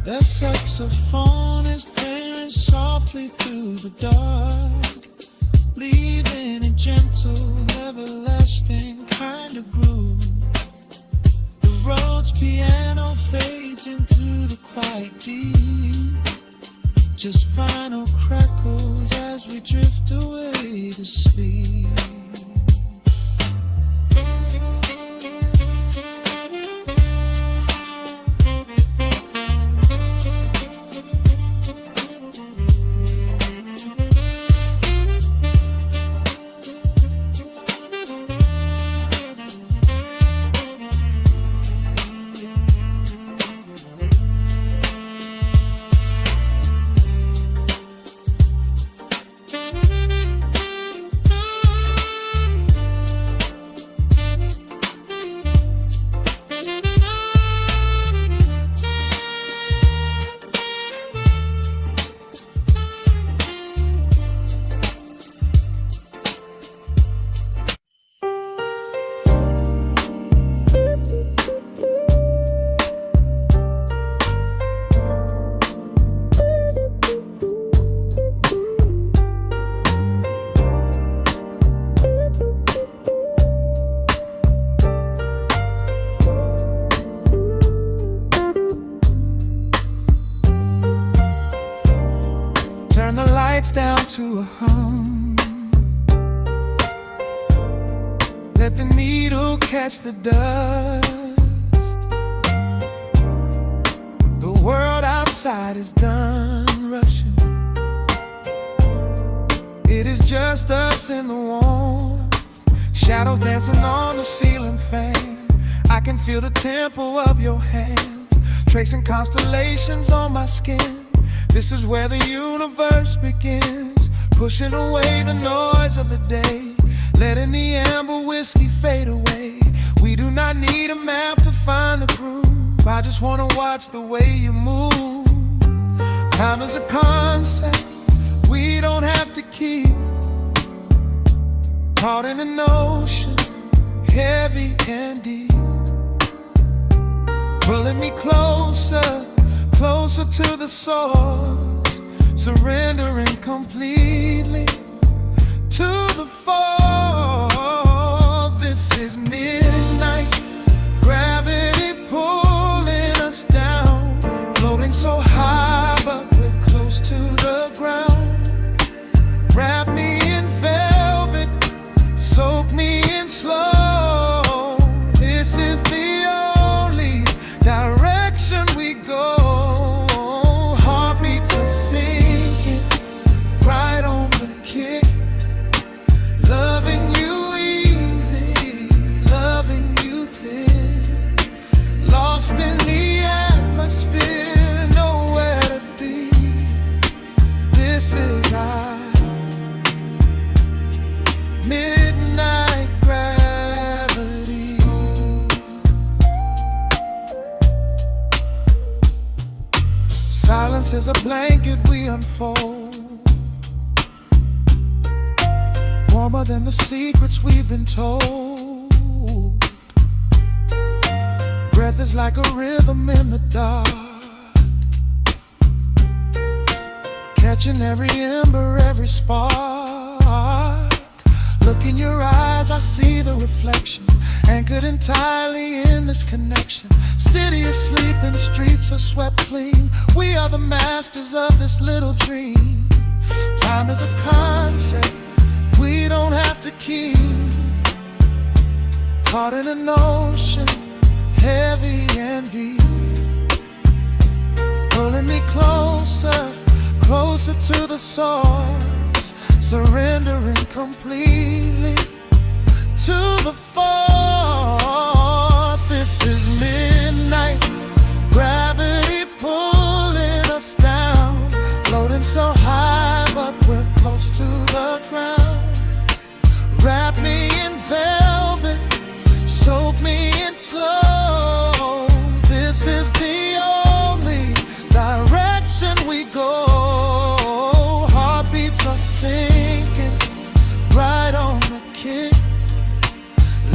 The saxophone is playing softly through the dark, leaving a gentle, everlasting kind of groove. The Rhodes piano fades into the quiet deep, just final crackles as we drift away to sleep. to a hum. Let the needle catch the dust. The world outside is done rushing. It is just us in the warmth, shadows dancing on the ceiling fan. I can feel the tempo of your hands, tracing constellations on my skin. This is where the universe begins, pushing away the noise of the day, letting the amber whiskey fade away. We do not need a map to find the groove. I just wanna watch the way you move. Time is a concept we don't have to keep. Caught in an ocean, heavy and deep, pulling me closer, closer to the source, surrendering completely to the force. This is midnight, gravity pulling us down, floating so high but we're close to the ground. Wrap me in velvet, soak me in slow. This is the only direction we go. Heartbeats are sinking, right on the kick. Loving you easy, loving you thin. Lost in the atmosphere, nowhere to be. This is our midnight gravity. Silence is a blanket we unfold, warmer than the secrets we've been told. Breath is like a rhythm in the dark, catching every ember, every spark. Look in your eyes, I see the reflection, anchored entirely in this connection. City is sleeping, streets are swept clean. We are the masters of this little dream. Time is a concept we don't have to keep. Caught in an ocean, heavy and deep, pulling me closer, closer to the source, surrendering completely to the force. This is midnight, gravity pulling us down, floating so high but we're close to the ground. Wrap me in velvet, soak me in slow. This is the only direction we go. Heartbeats are sinking, right on the kick.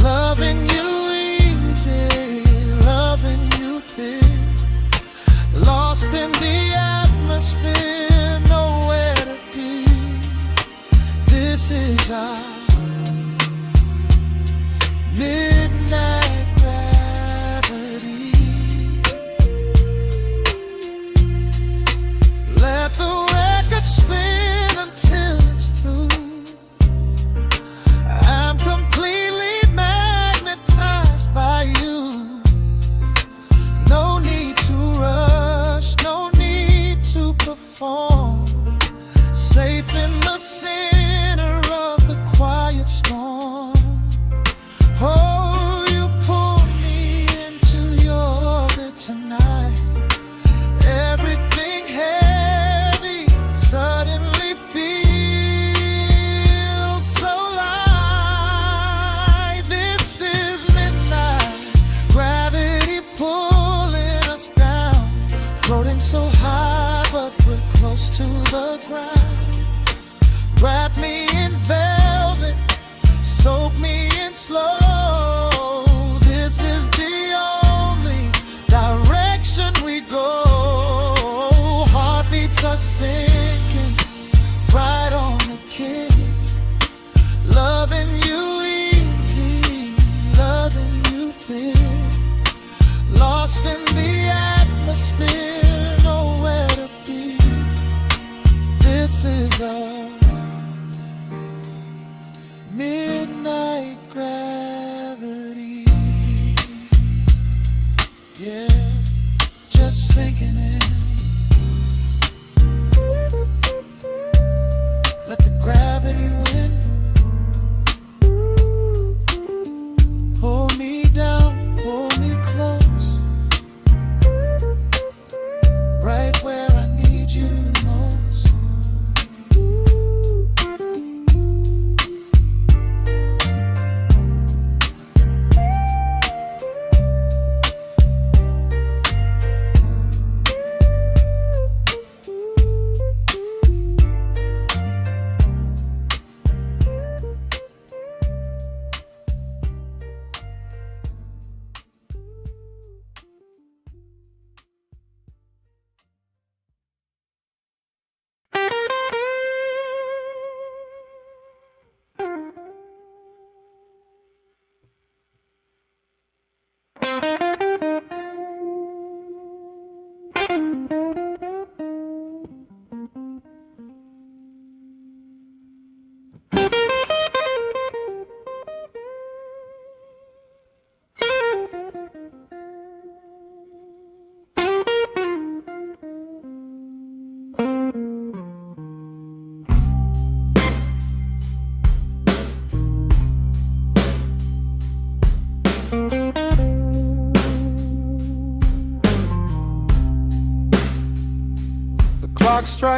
Loving you easy, loving you thin. Lost in the atmosphere, nowhere to be. This is our midnight gravity. Let the record spin until it's through. I'm completely magnetized by you. No need to rush, no need to perform. Safe in the center of the quiet storm. Oh,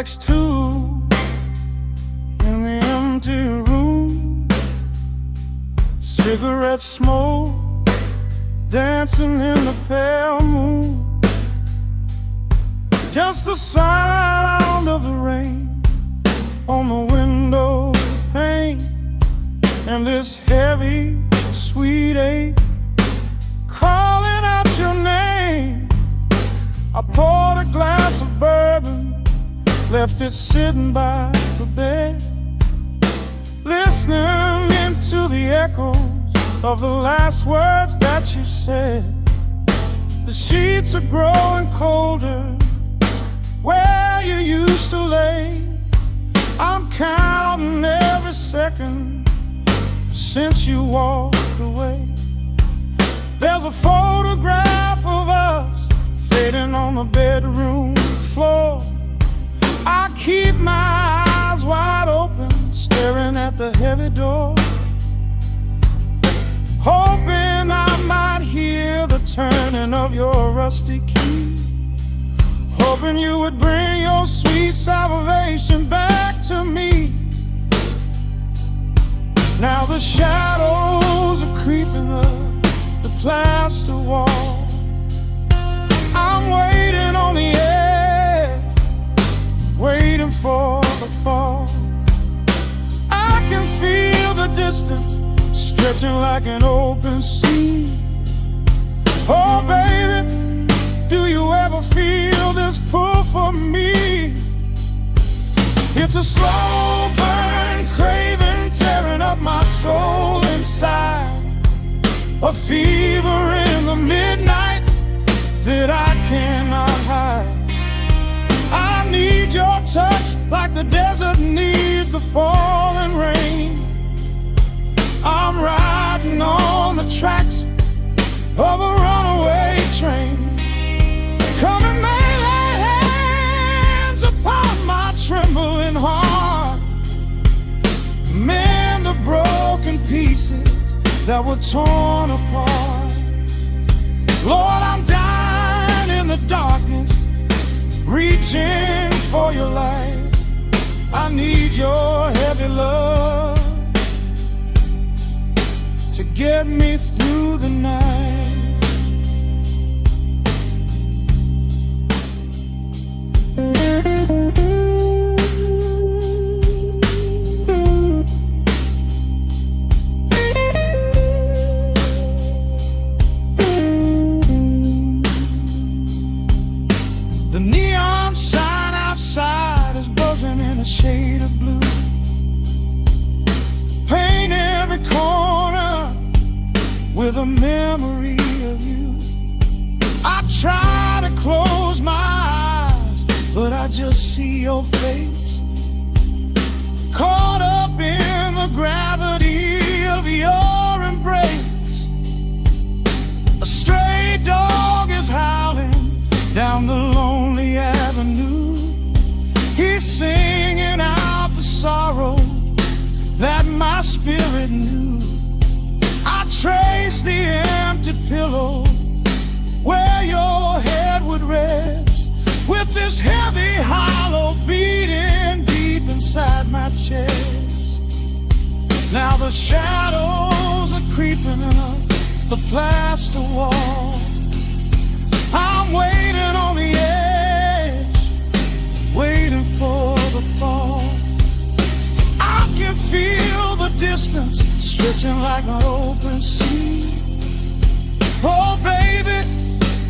strikes two in the empty room. Cigarette smoke dancing in the pale moon. Just the sound of the rain on the window pane, and this heavy, sweet ache calling out your name. I poured a glass of bourbon, left it sitting by the bed, listening into the echoes of the last words that you said. The sheets are growing colder where you used to lay. I'm counting every second since you walked away. There's a photograph of us fading on the bedroom floor. I keep my eyes wide open, staring at the heavy door, hoping I might hear the turning of your rusty key, hoping you would bring your sweet salvation back to me. Now the shadows are creeping up the plaster wall. I'm waiting on the edge, waiting for the fall. I can feel the distance stretching like an open sea. Oh baby, do you ever feel this pull for me? It's a slow burn craving tearing up my soul inside, a fever in the midnight that I cannot hide. I need your touch like the desert needs the falling rain. I'm riding on the tracks of a runaway train. Come and lay hands upon my trembling heart, mend the broken pieces that were torn apart. Lord, I'm dying in the darkness, reaching for your light. I need your heavy love to get me through the night. The neon sign outside is buzzing in a shade of blue. Paint every corner with a memory of you. I try to close my eyes, but I just see your face, caught up in the gravity of your embrace. A stray dog is howling down the lonely avenue. He's singing out the sorrow that my spirit knew. I trace the empty pillow where your head would rest, with this heavy hollow beating deep inside my chest. Now the shadows are creeping up the plaster wall. I'm waiting on the edge, waiting for the fall. I can feel the distance stretching like an open sea. Oh baby,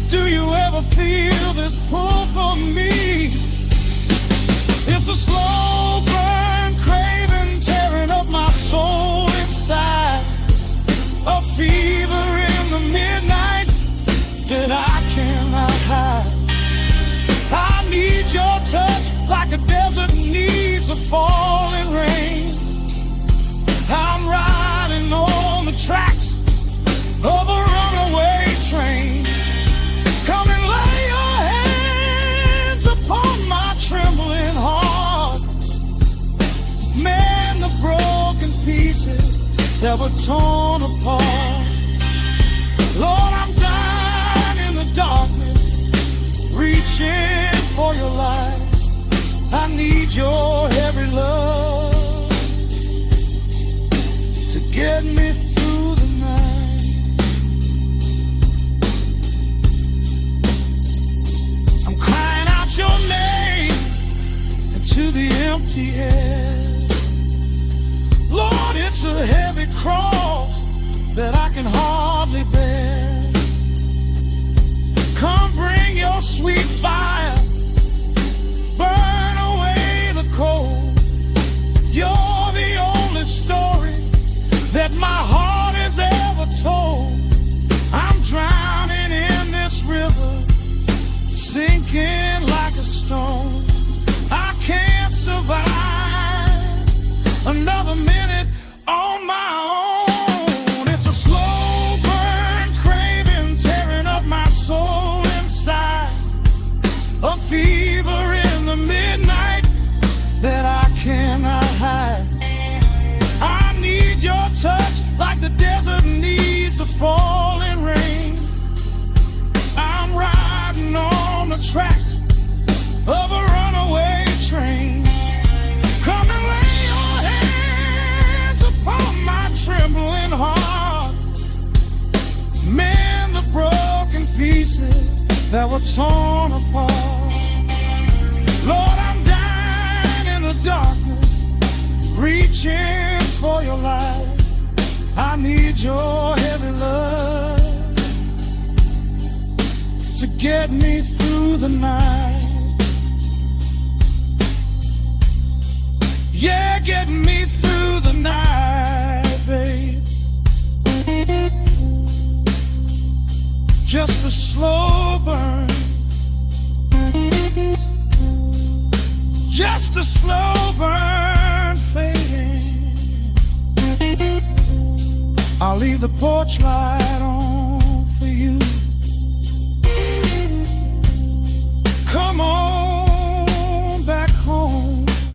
do you ever feel this pull for me? It's a slow burn craving tearing up my soul inside, a fever in the midnight that I cannot hide. I need your touch like a desert needs the falling rain. I'm riding on the tracks of a runaway train. Come and lay your hands upon my trembling heart, mend the broken pieces that were torn apart. Lord, I'm dying in the darkness, reaching for your light. I need your heavy love to get me through the night. I'm crying out your name into the empty air. Lord, it's a heavy cross that I can hardly bear. Come bring your sweet fire, burn away the cold. You're the only story that my heart has ever told. I'm drowning in this river, sinking like a stone. I can't survive another minute on my own. It's a slow burn craving, tearing up my soul inside. A fever in the midnight that I cannot hide. I need your touch like the desert needs the falling rain. I'm riding on the tracks of a runaway train. Come and lay your hands upon my trembling heart. Mend the broken pieces that were torn apart. Lord, I'm dying in the darkness, reaching for your light. I need your heavy love to get me through the night. Yeah, get me through the night, babe. Just a slow burn, just a slow burn fading. I'll leave the porch light